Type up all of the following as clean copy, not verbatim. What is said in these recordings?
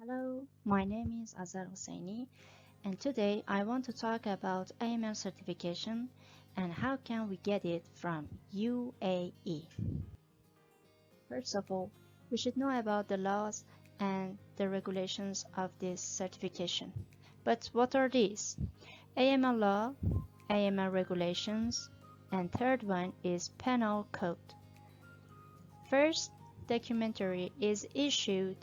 Hello, my name is Azar Hosseini, and today I want to talk about AML certification and how can we get it from UAE. First of all, we should know about the laws and the regulations of this certification. But what are these? AML law, AML regulations, and third one is penal code. First documentary is issued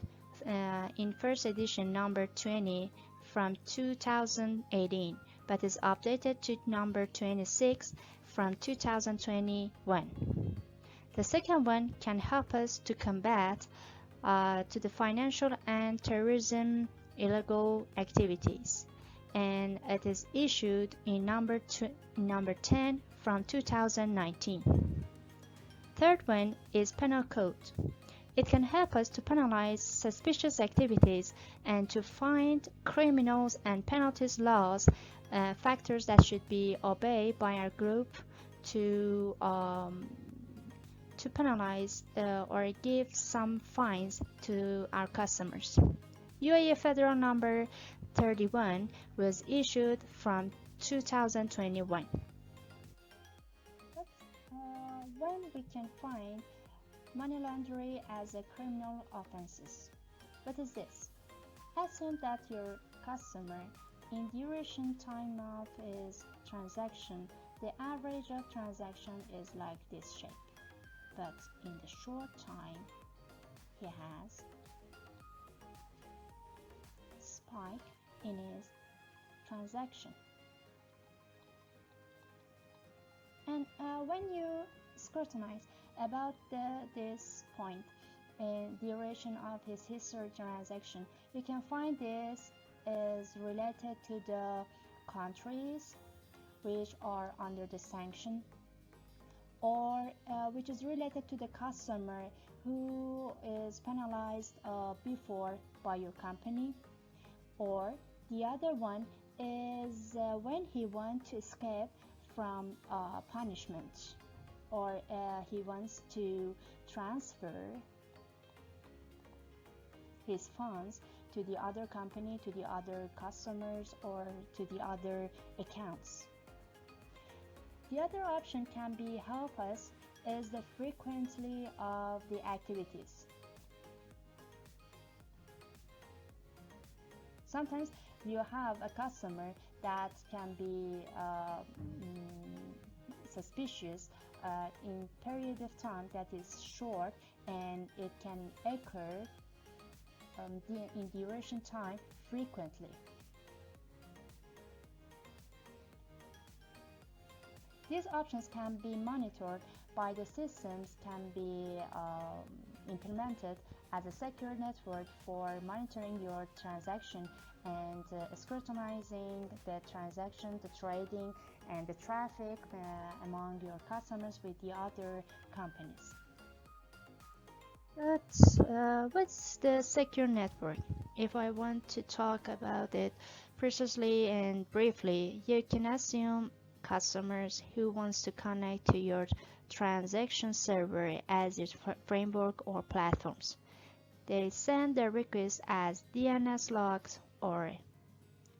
in first edition number 20 from 2018, but is updated to number 26 from 2021. The second one can help us to combat to the financial and terrorism illegal activities, and it is issued in number 10 from 2019. Third one is penal code. It can help us to penalize suspicious activities and to find criminals and penalties laws, factors that should be obeyed by our group to penalize or give some fines to our customers. UAE Federal Number 31 was issued from 2021. When we can find money laundering as a criminal offenses. What is this? Assume that your customer in duration time of his transaction, the average of transaction is like this shape. But in the short time, he has spike in his transaction. And when you scrutinize about this point in duration of his history transaction, you can find this is related to the countries which are under the sanction, or which is related to the customer who is penalized before by your company, or the other one is when he wants to escape from punishment, or he wants to transfer his funds to the other company, to the other customers, or to the other accounts. The other option can be help us is the frequency of the activities. Sometimes you have a customer that can be suspicious in period of time that is short, and it can occur in duration time frequently. These options can be monitored by the systems, can be implemented as a secure network for monitoring your transaction and scrutinizing the transaction, the trading, and the traffic among your customers with the other companies. What's the secure network? If I want to talk about it precisely and briefly, you can assume customers who wants to connect to your transaction server as its framework or platforms. They send their request as DNS logs or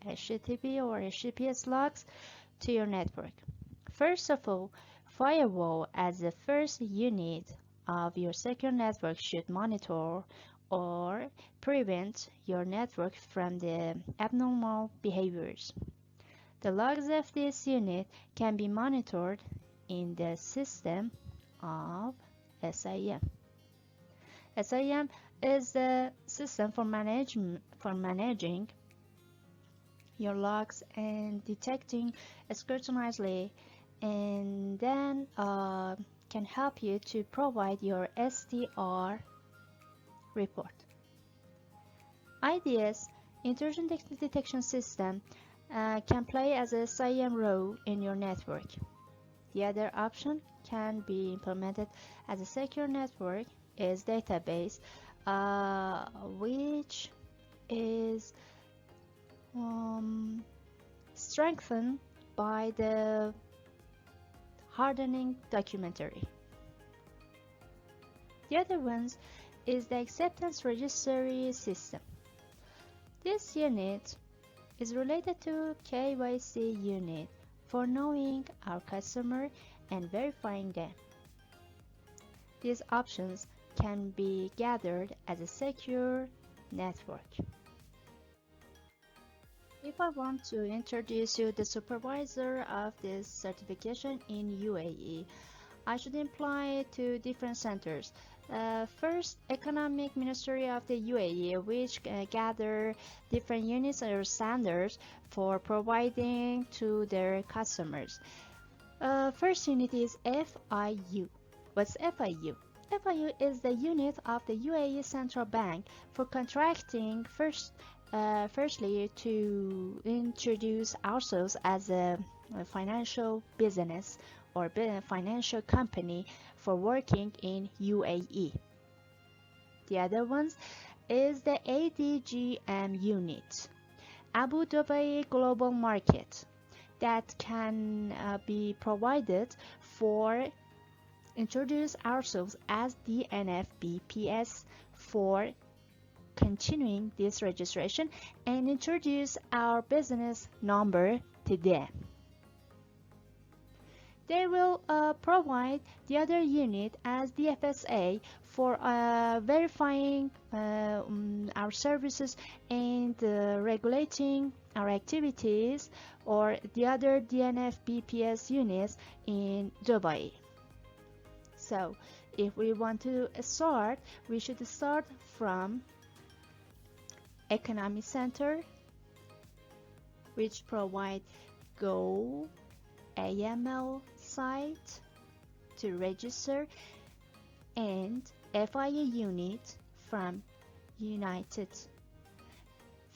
HTTP or HTTPS logs to your network. First of all, firewall as the first unit of your secure network should monitor or prevent your network from the abnormal behaviors. The logs of this unit can be monitored in the system of SIEM. SIEM is the system for managing your logs and detecting scrutinizedly, and then can help you to provide your SDR report. IDS, intrusion detection system, can play as a SIEM role in your network. The other option can be implemented as a secure network is database, which is strengthened by the hardening documentary. The other ones is the acceptance registry system. This unit is related to KYC unit for knowing our customer and verifying them. These options can be gathered as a secure network. If I want to introduce you the supervisor of this certification in UAE, I should apply to different centers. First, Economic Ministry of the UAE, which gather different units or standards for providing to their customers. First unit is FIU. What's FIU? FIU is the unit of the UAE Central Bank for contracting firstly to introduce ourselves as a financial business or financial company for working in UAE. The other ones is the ADGM unit, Abu Dhabi Global Market, that can be provided for introduce ourselves as the NFBPS for continuing this registration and introduce our business number to them. They will provide the other unit as the FSA for verifying our services and regulating our activities, or the other DNF BPS units in Dubai. So if we want to start, we should start from Economic Center, which provide Go AML site to register, and FIA unit from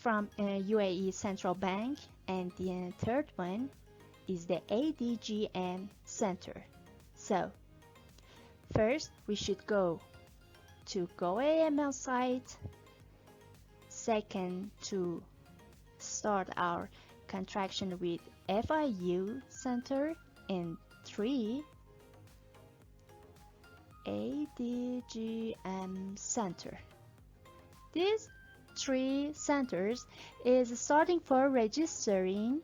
UAE Central Bank, and the third one is the ADGM Center. So first we should go to Go AML site, second to start our contraction with FIU Center, and 3 ADGM Center. These 3 centers is starting for registering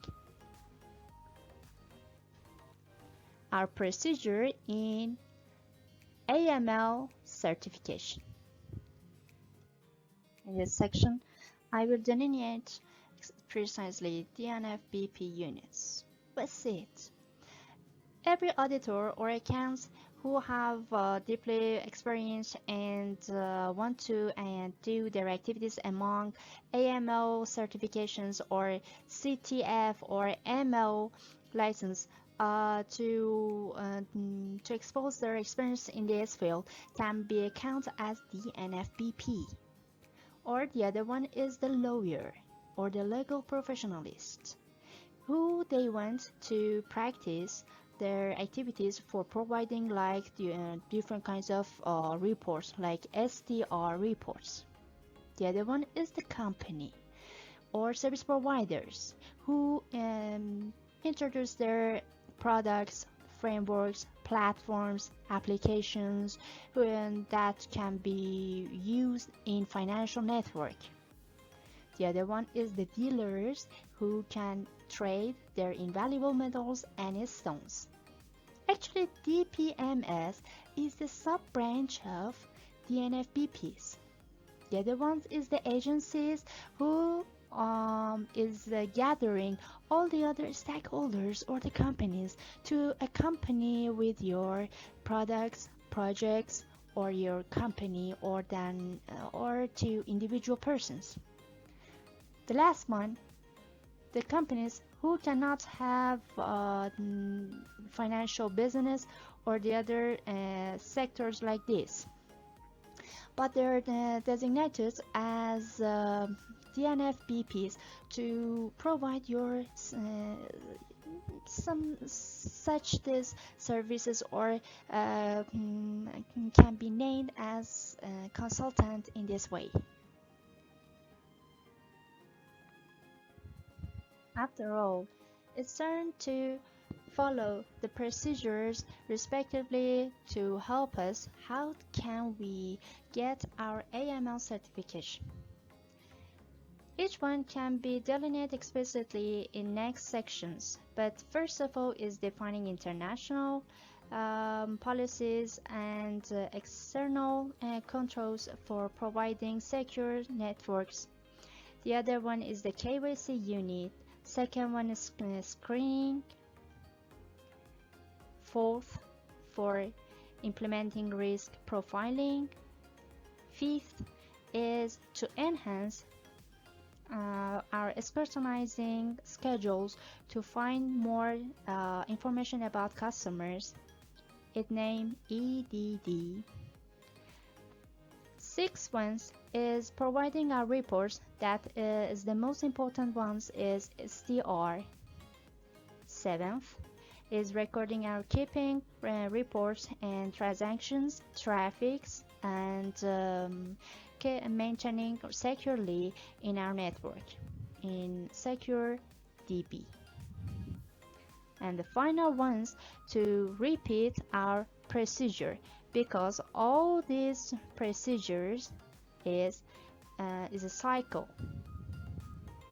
our procedure in AML certification. In this section, I will delineate precisely DNFBP units. What's it? Every auditor or accounts who have deeply experience and want to do their activities among AML certifications or CTF or ML license to expose their experience in this field can be counted as DNFBP. Or the other one is the lawyer or the legal professionalist, who they want to practice their activities for providing like different kinds of reports, like STR reports. The other one is the company or service providers, who introduce their products, frameworks, platforms, applications that can be used in financial network. The other one is the dealers, who can trade their invaluable metals and stones. Actually, DPMS is the sub-branch of DNFBPs. The other one is the agencies who is gathering all the other stakeholders or the companies to accompany with your products, projects, or your company, or to individual persons. The last one, the companies who cannot have financial business or the other sectors like this, but they're designated as DNFBPs to provide your some such this services, or can be named as a consultant in this way. After all, it's time to follow the procedures respectively to help us how can we get our AML certification. Each one can be delineated explicitly in next sections, but first of all is defining international policies and external controls for providing secure networks. The other one is the KYC unit. Second one is screening. Fourth, for implementing risk profiling. Fifth is to enhance our scrutinizing schedules to find more information about customers. It named EDD. Sixth ones is providing our reports. That is the most important ones is STR. Seventh is recording our keeping reports and transactions, traffics, and maintaining securely in our network in secure DB. And the final ones to repeat our procedure, because all these procedures is a cycle.